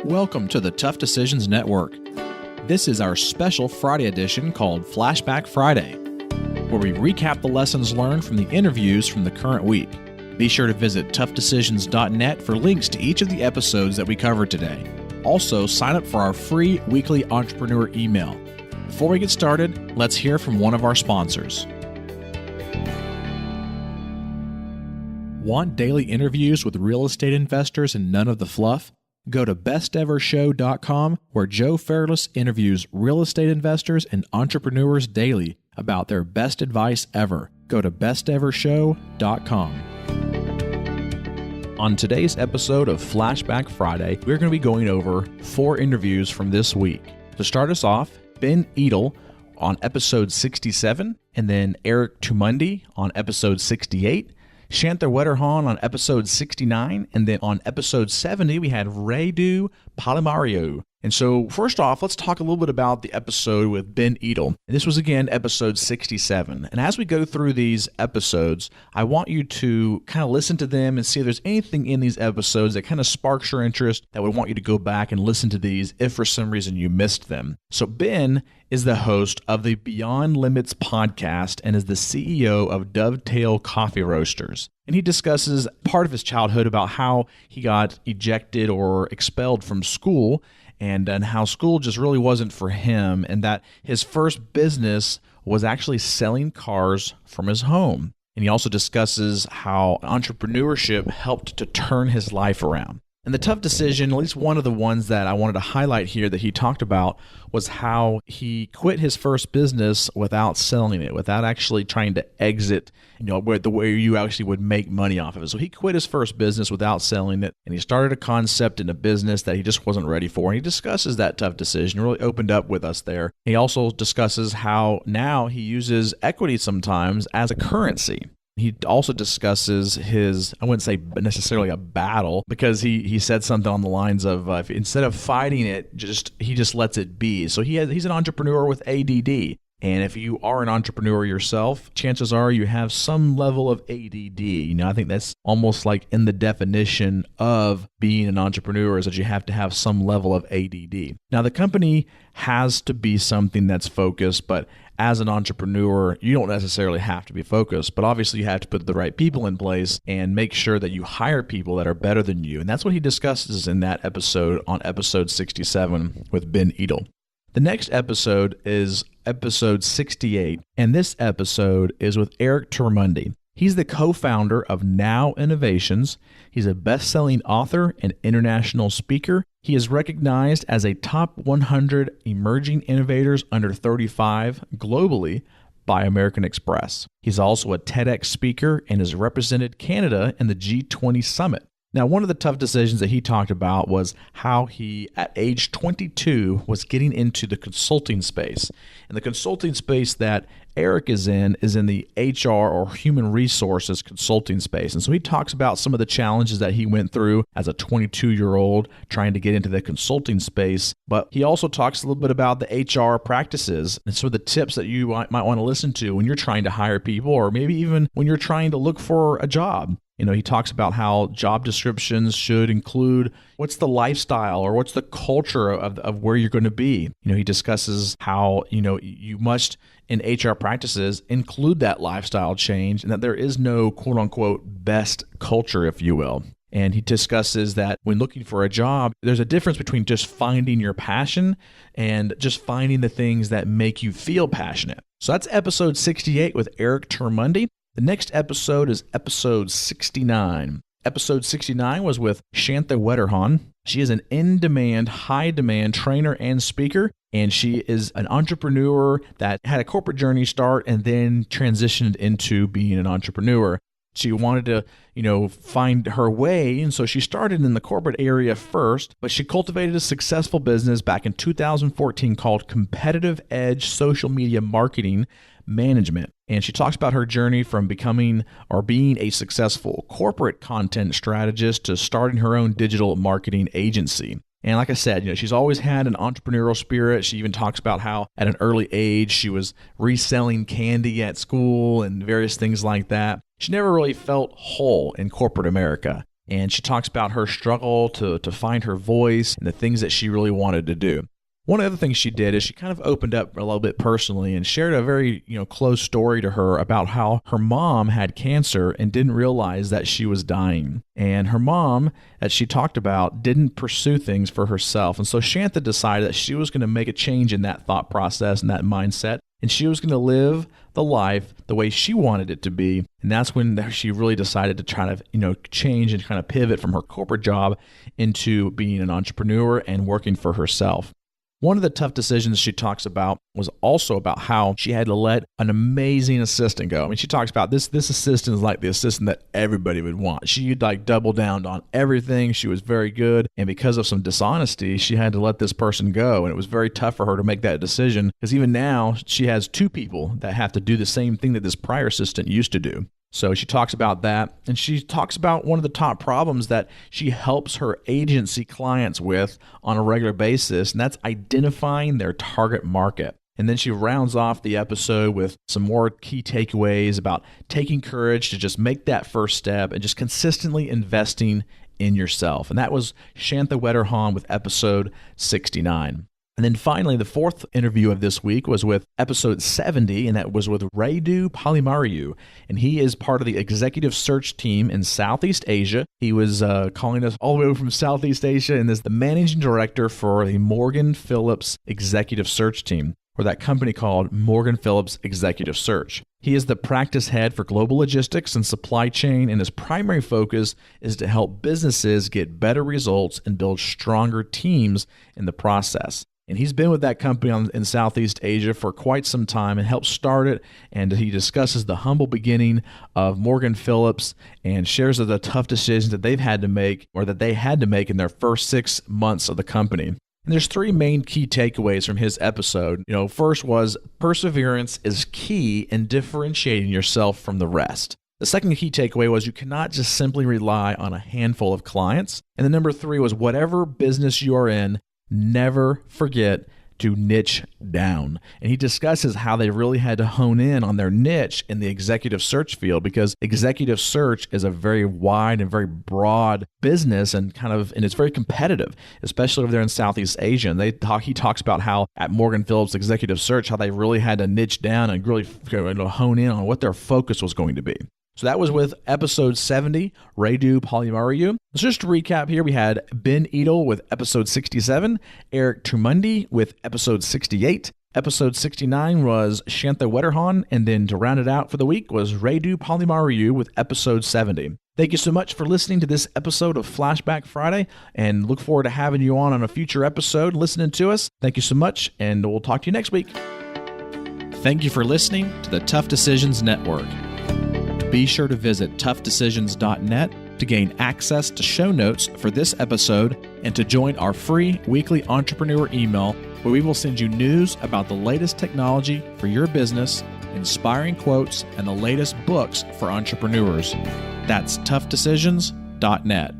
Welcome to the Tough Decisions Network. This is our special Friday edition called Flashback Friday, where we recap the lessons learned from the interviews from the current week. Be sure to visit toughdecisions.net for links to each of the episodes that we covered today. Also, sign up for our free weekly entrepreneur email. Before we get started, let's hear from one of our sponsors. Want daily interviews with real estate investors and none of the fluff? Go to bestevershow.com, where Joe Fairless interviews real estate investors and entrepreneurs daily about their best advice ever. Go to bestevershow.com. On today's episode of Flashback Friday, we're going to be going over 4 interviews from this week. To start us off, Edtl on episode 67, and then Termuende on episode 68, Shantha Wetterhan on episode 69, and then on episode 70, we had Radu, Palamariu. And so first off, let's talk a little bit about the episode with Edtl. And this was, again, episode 67. And as we go through these episodes, I want you to kind of listen to them and see if there's anything in these episodes that kind of sparks your interest that would want you to go back and listen to these if for some reason you missed them. So Ben is the host of the Beyond Limits podcast and is the CEO of Dovetail Coffee Roasters. And he discusses part of his childhood about how he got ejected or expelled from school and how school just really wasn't for him, and that his first business was actually selling cars from his home. And he also discusses how entrepreneurship helped to turn his life around. And the tough decision, at least one of the ones that I wanted to highlight here that he talked about, was how he quit his first business without selling it, without actually trying to exit, where you actually would make money off of it. So he quit his first business without selling it, and he started a concept in a business that he just wasn't ready for. And he discusses that tough decision, really opened up with us there. He also discusses how now he uses equity sometimes as a currency. He also discusses his, I wouldn't say necessarily a battle, because he said something on the lines of instead of fighting it, he just lets it be. So he's an entrepreneur with ADD. And if you are an entrepreneur yourself, chances are you have some level of ADD. I think that's almost like in the definition of being an entrepreneur, is that you have to have some level of ADD. Now, the company has to be something that's focused, but as an entrepreneur, you don't necessarily have to be focused, but obviously you have to put the right people in place and make sure that you hire people that are better than you. And that's what he discusses in that episode on episode 67 with Edtl. The next episode is episode 68, and this episode is with Termuende. He's the co-founder of Now Innovations. He's a best-selling author and international speaker. He is recognized as a top 100 emerging innovators under 35 globally by American Express. He's also a TEDx speaker and has represented Canada in the G20 Summit. Now, one of the tough decisions that he talked about was how he, at age 22, was getting into the consulting space. And the consulting space that Eric is in the HR or human resources consulting space. And so he talks about some of the challenges that he went through as a 22-year-old trying to get into the consulting space. But he also talks a little bit about the HR practices and some of the tips that you might want to listen to when you're trying to hire people, or maybe even when you're trying to look for a job. He talks about how job descriptions should include what's the lifestyle or what's the culture of where you're going to be. He discusses how, you must, in HR practices, include that lifestyle change, and that there is no quote unquote best culture, if you will. And he discusses that when looking for a job, there's a difference between just finding your passion and just finding the things that make you feel passionate. So that's episode 68 with Termuende. The next episode is episode 69. Episode 69 was with Shantha Wetterhan. She is an in-demand, high-demand trainer and speaker, and she is an entrepreneur that had a corporate journey start and then transitioned into being an entrepreneur. She wanted to, find her way, and so she started in the corporate area first, but she cultivated a successful business back in 2014 called Competitive Edge Social Media Marketing Management. And she talks about her journey from becoming or being a successful corporate content strategist to starting her own digital marketing agency. And like I said, she's always had an entrepreneurial spirit. She even talks about how at an early age she was reselling candy at school and various things like that. She never really felt whole in corporate America. And she talks about her struggle to find her voice and the things that she really wanted to do. One of the other things she did is she kind of opened up a little bit personally and shared a very, close story to her about how her mom had cancer and didn't realize that she was dying. And her mom, as she talked about, didn't pursue things for herself. And so Shantha decided that she was going to make a change in that thought process and that mindset. And she was going to live the life the way she wanted it to be. And that's when she really decided to try to, change and kind of pivot from her corporate job into being an entrepreneur and working for herself. One of the tough decisions she talks about was also about how she had to let an amazing assistant go. I mean, she talks about this assistant is like the assistant that everybody would want. She double down on everything. She was very good. And because of some dishonesty, she had to let this person go. And it was very tough for her to make that decision because even now she has two people that have to do the same thing that this prior assistant used to do. So she talks about that, and she talks about one of the top problems that she helps her agency clients with on a regular basis, and that's identifying their target market. And then she rounds off the episode with some more key takeaways about taking courage to just make that first step and just consistently investing in yourself. And that was Shantha Wetterhan with episode 69. And then finally, the fourth interview of this week was with episode 70, and that was with Radu Palamariu. And he is part of the executive search team in Southeast Asia. He was calling us all the way over from Southeast Asia and is the managing director for the Morgan Phillips executive search team, or that company called Morgan Phillips Executive Search. He is the practice head for global logistics and supply chain, and his primary focus is to help businesses get better results and build stronger teams in the process. And he's been with that company in Southeast Asia for quite some time and helped start it. And he discusses the humble beginning of Morgan Phillips and shares of the tough decisions that they've had to make, or that they had to make in their first 6 months of the company. And there's three main key takeaways from his episode. First was perseverance is key in differentiating yourself from the rest. The second key takeaway was you cannot just simply rely on a handful of clients. And the number three was whatever business you are in, never forget to niche down. And he discusses how they really had to hone in on their niche in the executive search field, because executive search is a very wide and very broad business and it's very competitive, especially over there in Southeast Asia. And he talks about how at Morgan Phillips Executive Search, how they really had to niche down and really hone in on what their focus was going to be. So that was with episode 70, Radu Palamariu. Let's just recap here. We had Edtl with episode 67, Eric Termuende with episode 68. Episode 69 was Shantha Wetterhan, and then to round it out for the week was Radu Palamariu with episode 70. Thank you so much for listening to this episode of Flashback Friday, and look forward to having you on a future episode, listening to us. Thank you so much, and we'll talk to you next week. Thank you for listening to the Tough Decisions Network. Be sure to visit toughdecisions.net to gain access to show notes for this episode and to join our free weekly entrepreneur email, where we will send you news about the latest technology for your business, inspiring quotes, and the latest books for entrepreneurs. That's toughdecisions.net.